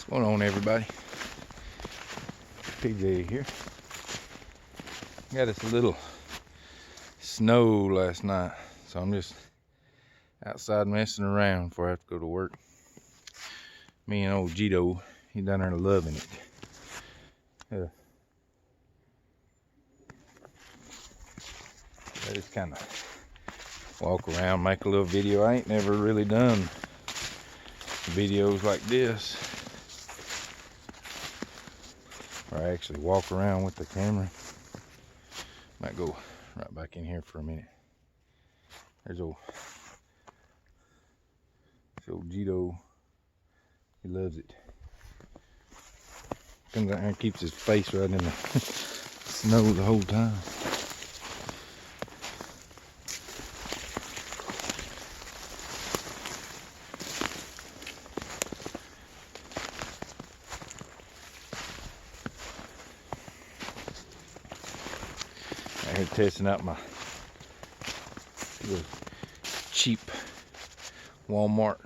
What's going on, everybody? PJ here. Got us a little snow last night, so I'm just outside messing around before I have to go to work. Me and old Gito, he down there loving it. I just kind of walk around, make a little video. I ain't never really done videos like this, where I actually walk around with the camera. Might go right back in here for a minute. There's old Gito. He loves it. Comes out here and keeps his face right in the snow the whole time. Out here testing out my little cheap Walmart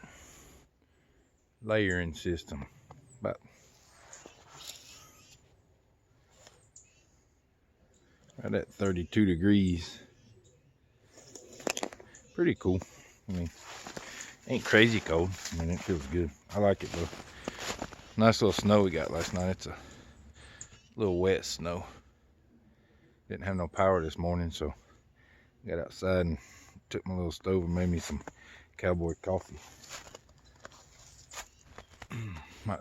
layering system. About right at 32 degrees. Pretty cool. I mean, ain't crazy cold. I mean, it feels good. I like it though. Nice little snow we got last night. It's a little wet snow. Didn't have no power this morning, so I got outside and took my little stove and made me some cowboy coffee. Might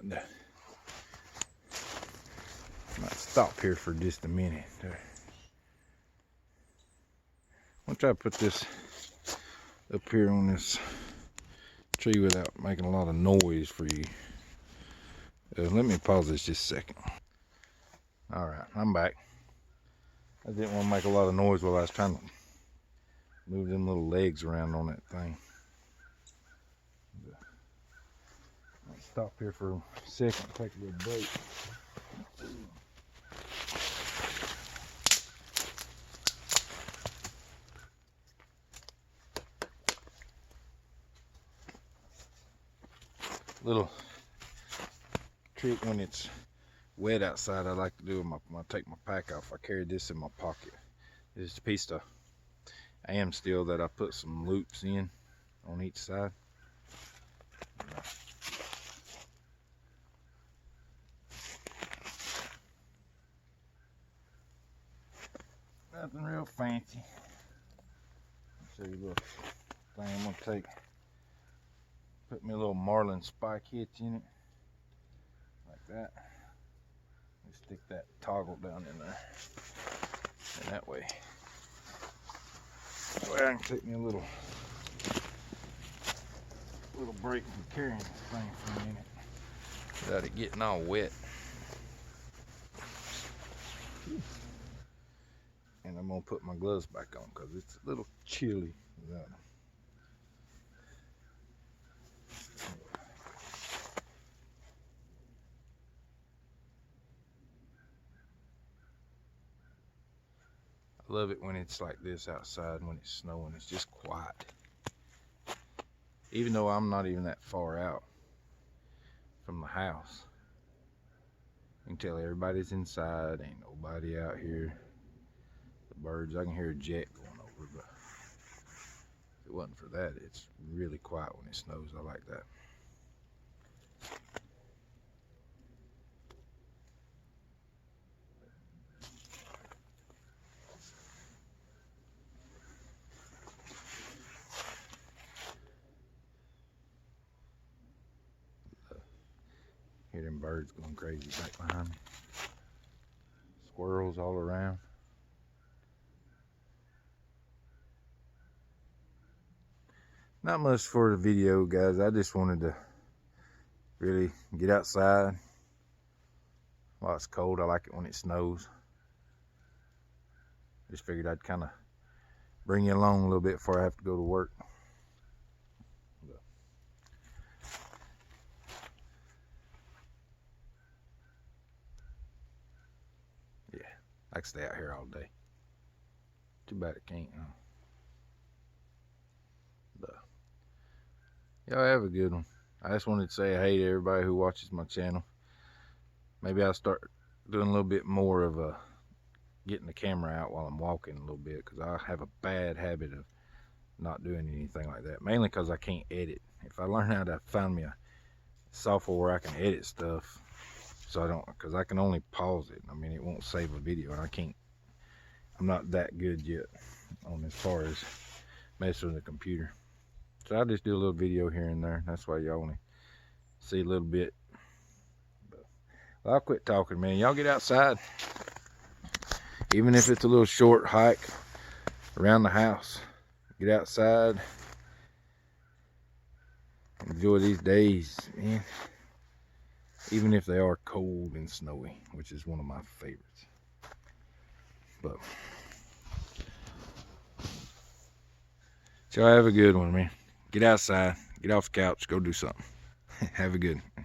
stop here for just a minute. I'll try to put this up here on this tree without making a lot of noise for you. Let me pause this just a second. Alright, I'm back. I didn't want to make a lot of noise while I was trying to move them little legs around on that thing. I'll stop here for a second, take a little break. Little trick when it's wet outside I like to do when I take my pack off. I carry this in my pocket. This is a piece of am steel that I put some loops in on each side. Nothing real fancy. Show you a little thing I'm gonna take. Put me a little marlin spike hitch in it, like that. Stick that toggle down in there, and that way I can take me a little break from carrying this thing for a minute without it getting all wet. And I'm gonna put my gloves back on because it's a little chilly without them. I love it when it's like this outside, when it's snowing. It's just quiet. Even though I'm not even that far out from the house, you can tell everybody's inside. Ain't nobody out here. The birds, I can hear a jet going over, but if it wasn't for that, it's really quiet when it snows. I like that. Hear them birds going crazy back behind me. Squirrels all around. Not much for the video, guys. I just wanted to really get outside while it's cold. I like it when it snows. Just figured I'd kind of bring you along a little bit before I have to go to work. Yeah, I could stay out here all day. Too bad it can't, huh? But y'all have a good one. I just wanted to say hey to everybody who watches my channel. Maybe I'll start doing a little bit more of getting the camera out while I'm walking a little bit, because I have a bad habit of not doing anything like that, mainly because I can't edit. If I learn how to find me a software where I can edit stuff, so I don't, because I can only pause it. I mean, it won't save a video, and I'm not that good yet on as far as messing with the computer. So I just do a little video here and there. That's why y'all only see a little bit. But, well, I'll quit talking, man. Y'all get outside. Even if it's a little short hike around the house. Get outside. Enjoy these days, man. Even if they are cold and snowy, which is one of my favorites. But y'all have a good one, man. Get outside, get off the couch, go do something. Have a good one.